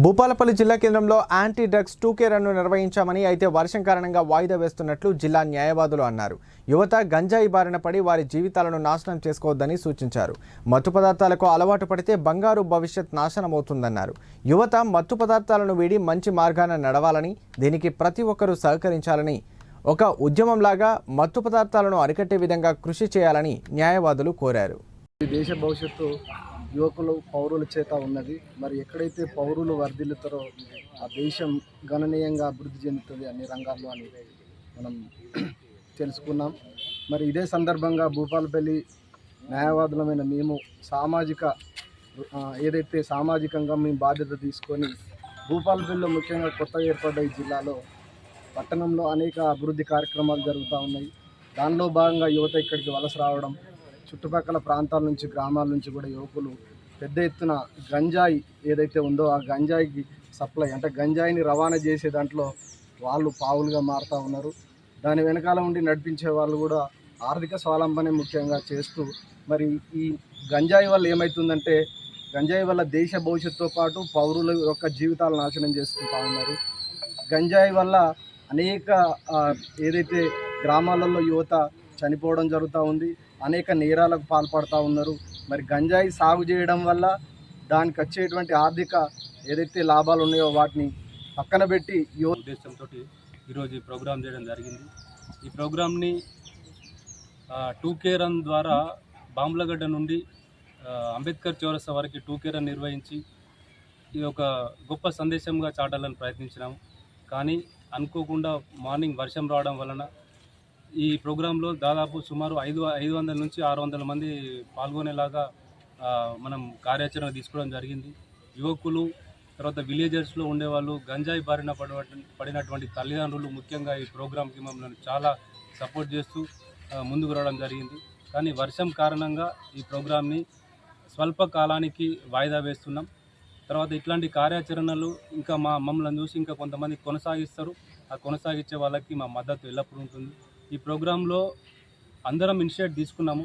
భూపాలపల్లి జిల్లా కేంద్రంలో anti drugs 2K run నిర్వహించామని, అయితే వర్షం కారణంగా వాయిదా వేస్తున్నట్లు జిల్లా న్యాయవాదులు అన్నారు. యువత గంజాయి బారిన పడి వారి జీవితాలను నాశనం చేసుకోవద్దని సూచించారు. మత్తు పదార్థాలకు అలవాటు పడితే బంగారు భవిష్యత్ నాశనమవుతుందన్నారు. యువత మత్తు పదార్థాలను వీడి మంచి మార్గాన నడవాలని, దీనికి ప్రతి ఒక్కరూ సహకరించాలని, ఒక ఉద్యమంలాగా మత్తు పదార్థాలను అరికట్టే విధంగా కృషి చేయాలని న్యాయవాదులు కోరారు. దేశ భవిష్యత్తు యువకులు పౌరుల చేత ఉన్నది. మరి ఎక్కడైతే పౌరులు వర్ధిల్లుతారో ఆ దేశం గణనీయంగా అభివృద్ధి చెందుతుంది అన్ని రంగాల్లో అని మనం తెలుసుకున్నాం. మరి ఇదే సందర్భంగా భూపాలపల్లి న్యాయవాదులమైన మేము సామాజికంగా మేము బాధ్యత తీసుకొని భూపాలపల్లిలో ముఖ్యంగా కొత్తగా ఏర్పడ్డ ఈ జిల్లాలో పట్టణంలో అనేక అభివృద్ధి కార్యక్రమాలు జరుగుతూ ఉన్నాయి. దానిలో భాగంగా యువత ఇక్కడికి వలస రావడం, చుట్టుపక్కల ప్రాంతాల నుంచి గ్రామాల నుంచి కూడా యువకులు పెద్ద ఎత్తున గంజాయి ఏదైతే ఉందో ఆ గంజాయికి సప్లై అంటే గంజాయిని రవాణా చేసే దాంట్లో వాళ్ళు పావులుగా మారుతూ ఉన్నారు. దాని వెనకాల ఉండి నడిపించే వాళ్ళు కూడా ఆర్థిక స్వావలంబనే ముఖ్యంగా చేస్తూ మరి ఈ గంజాయి వల్ల ఏమవుతుందంటే గంజాయి వల్ల దేశ భవిష్యత్తుతో పాటు పౌరుల యొక్క జీవితాలు నాశనం చేసుకుంటూ ఉన్నారు. గంజాయి వల్ల అనేక ఏదైతే గ్రామాలలో యువత చనిపోవడం జరుగుతూ ఉంది, అనేక నేరాలకు పాల్పడుతూ ఉన్నారు. మరి గంజాయి సాగు చేయడం వల్ల దానికి వచ్చేటువంటి ఆర్థిక ఏదైతే లాభాలు ఉన్నాయో వాటిని పక్కన పెట్టి ఉద్దేశంతో ఈరోజు ఈ ప్రోగ్రాం చేయడం జరిగింది. ఈ ప్రోగ్రాంని 2K రన్ ద్వారా బాంబులగడ్డ నుండి అంబేద్కర్ చౌరస్తా వరకు 2K రన్ నిర్వహించి ఇది ఒక గొప్ప సందేశంగా చాటాలని ప్రయత్నించినాము. కానీ అనుకోకుండా మార్నింగ్ వర్షం రావడం వలన ఈ ప్రోగ్రాంలో దాదాపు సుమారు 500 నుంచి 600 మంది పాల్గొనేలాగా మనం కార్యాచరణ తీసుకోవడం జరిగింది. యువకులు, తర్వాత విలేజర్స్లో ఉండేవాళ్ళు, గంజాయి బారిన పడినటువంటి తల్లిదండ్రులు ముఖ్యంగా ఈ ప్రోగ్రాంకి మమ్మల్ని చాలా సపోర్ట్ చేస్తూ ముందుకు రావడం జరిగింది. కానీ వర్షం కారణంగా ఈ ప్రోగ్రాంని స్వల్ప కాలానికి వాయిదా వేస్తున్నాం. తర్వాత ఇట్లాంటి కార్యాచరణలు ఇంకా మమ్మల్ని చూసి ఇంకా కొంతమంది కొనసాగిస్తారు. ఆ కొనసాగించే వాళ్ళకి మా మద్దతు ఎల్లప్పుడూ ఉంటుంది. ఈ ప్రోగ్రాంలో అందరం ఇనిషియేట్ తీసుకున్నాము,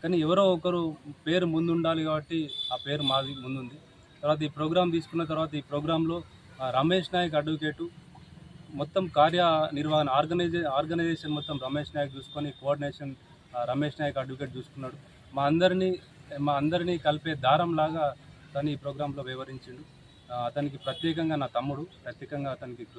కానీ ఎవరో ఒకరు పేరు ముందుండాలి కాబట్టి ఆ పేరు మాది ముందుంది. తర్వాత ఈ ప్రోగ్రాం తీసుకున్న తర్వాత ఈ ప్రోగ్రాంలో రమేష్ నాయక్ అడ్వకేటు మొత్తం కార్యనిర్వహణ ఆర్గనైజేషన్ మొత్తం రమేష్ నాయక్ చూసుకొని, కోఆర్డినేషన్ రమేష్ నాయక్ అడ్వకేట్ చూసుకున్నాడు. మా అందరినీ కలిపే దారంలాగా తను ఈ ప్రోగ్రాంలో వివరించిండు. అతనికి ప్రత్యేకంగా నా తమ్ముడు ప్రత్యేకంగా అతనికి